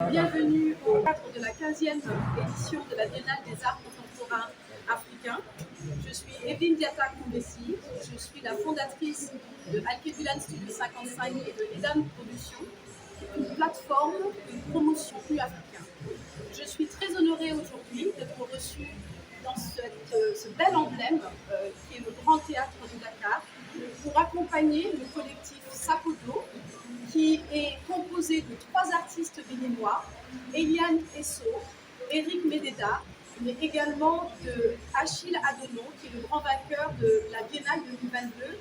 Bienvenue au cadre de la 15e édition de la Biennale des Arts Contemporains Africains. Je suis Evelyne Diatta Koumbessi, je suis la fondatrice de Alkebulan Studio 55 et de Edam Productions, une plateforme de promotion plus africain. Je suis très honorée aujourd'hui d'être reçue dans ce bel emblème qui est le Grand Théâtre de Dakar pour accompagner le collectif Sapodo qui est composé de 3 artistes béninois, Eliane Esso, Eric Mededa, mais également de Achille Adono, qui est le grand vainqueur de la Biennale 2022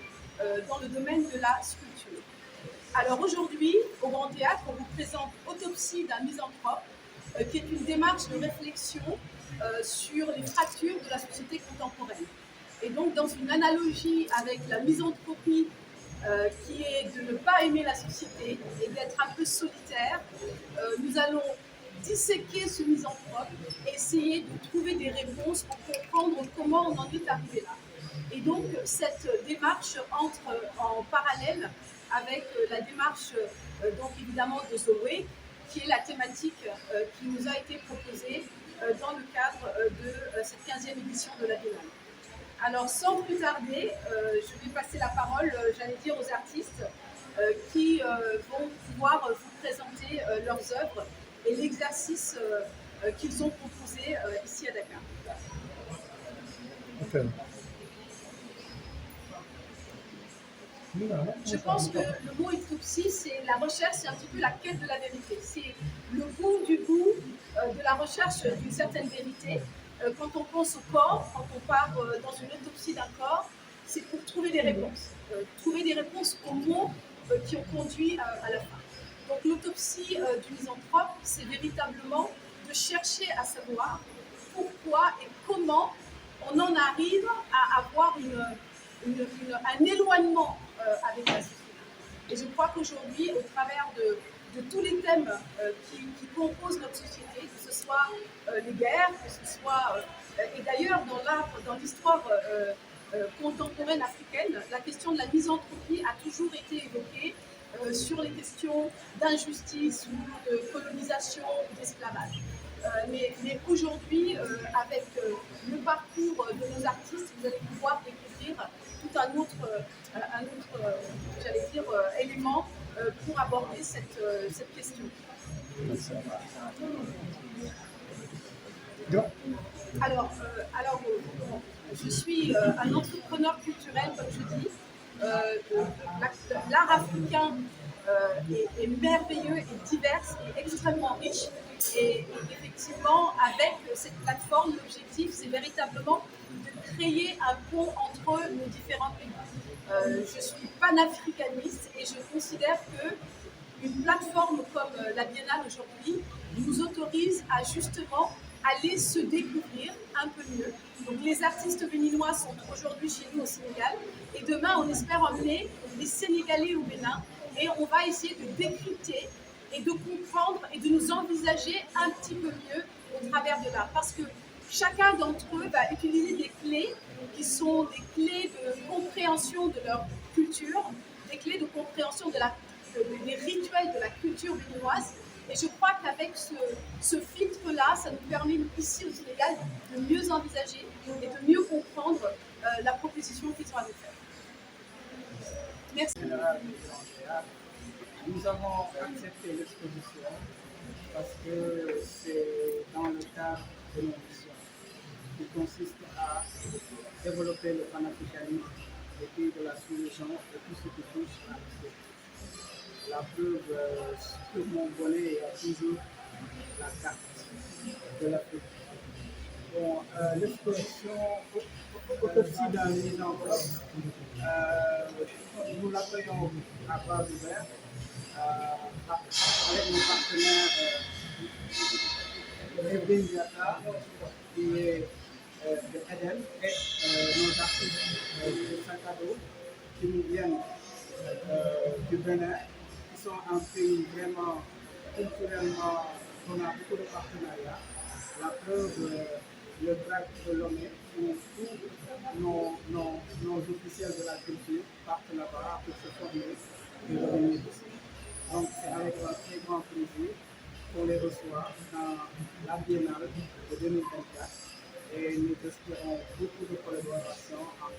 dans le domaine de la sculpture. Alors aujourd'hui, au Grand Théâtre, on vous présente Autopsie d'un misanthrope, qui est une démarche de réflexion sur les fractures de la société contemporaine. Et donc, dans une analogie avec la misanthropie, qui est de ne pas aimer la société et d'être un peu solitaire, nous allons disséquer ce misanthrope et essayer de trouver des réponses pour comprendre comment on en est arrivé là. Et donc, cette démarche entre en parallèle avec la démarche, donc évidemment, de The Way, qui est la thématique qui nous a été proposée dans le cadre de cette 15e édition de la Biennale. Alors, sans plus tarder, je vais passer la parole, j'allais dire, aux artistes qui vont pouvoir vous présenter leurs œuvres et l'exercice qu'ils ont proposé ici à Dakar. Okay. Je pense que le mot autopsie, c'est la recherche, c'est un petit peu la quête de la vérité. C'est le goût du goût de la recherche d'une certaine vérité. Quand on pense au corps, quand on part dans une autopsie d'un corps, c'est pour trouver des réponses. Trouver des réponses aux mots qui ont conduit à la fin. Donc l'autopsie du misanthrope, c'est véritablement de chercher à savoir pourquoi et comment on en arrive à avoir un éloignement avec la société. Et je crois qu'aujourd'hui, au travers de tous les thèmes qui composent notre société, que ce soit les guerres, que ce soit... et d'ailleurs, dans l'histoire contemporaine africaine, la question de la misanthropie a toujours été évoquée sur les questions d'injustice ou de colonisation ou d'esclavage. Mais aujourd'hui, avec le parcours de nos artistes, vous allez pouvoir découvrir tout un autre j'allais dire, élément pour aborder cette question. Alors, je suis un entrepreneur culturel, comme je dis. L'art africain est merveilleux et divers et extrêmement riche. Et effectivement, avec cette plateforme, l'objectif, c'est véritablement de créer un pont entre nos différents pays. Je suis panafricaniste et je considère qu'une plateforme comme la Biennale aujourd'hui nous autorise à justement aller se découvrir un peu mieux. Donc les artistes béninois sont aujourd'hui chez nous au Sénégal et demain on espère emmener les Sénégalais au Bénin et on va essayer de décrypter et de comprendre et de nous envisager un petit peu mieux au travers de l'art. Parce que chacun d'entre eux va utiliser des clés qui sont des clés de compréhension de leur culture, des clés de compréhension des rituels de la culture béninoise. Et je crois qu'avec ce filtre-là, ça nous permet ici au Sénégal de mieux envisager et de mieux comprendre la proposition qu'ils ont à nous faire. Merci. Nous avons accepté l'exposition parce que c'est dans le cadre de nos missions qui consiste à développer le panafricanisme des pays de la sous-région et tout ce qui touche à l'Afrique. La preuve, sur mon volet, il y a toujours la carte de l'Afrique. Bon, l'exposition Autopsie d'un misanthrope, nous l'accueillons à bras ouverts avec nos partenaires Evelyne Diatta, qui est de Edem, et nos artistes de Sankado, qui nous viennent du Bénin, qui sont un pays vraiment culturellement, on a beaucoup de partenariats. La preuve, le Drac de Lomé, où tous nos officiels de la culture partent là-bas pour se former et revenir ici. Donc c'est avec un très grand plaisir qu'on les reçoit dans la Biennale de 2024 et nous espérons beaucoup de collaboration entre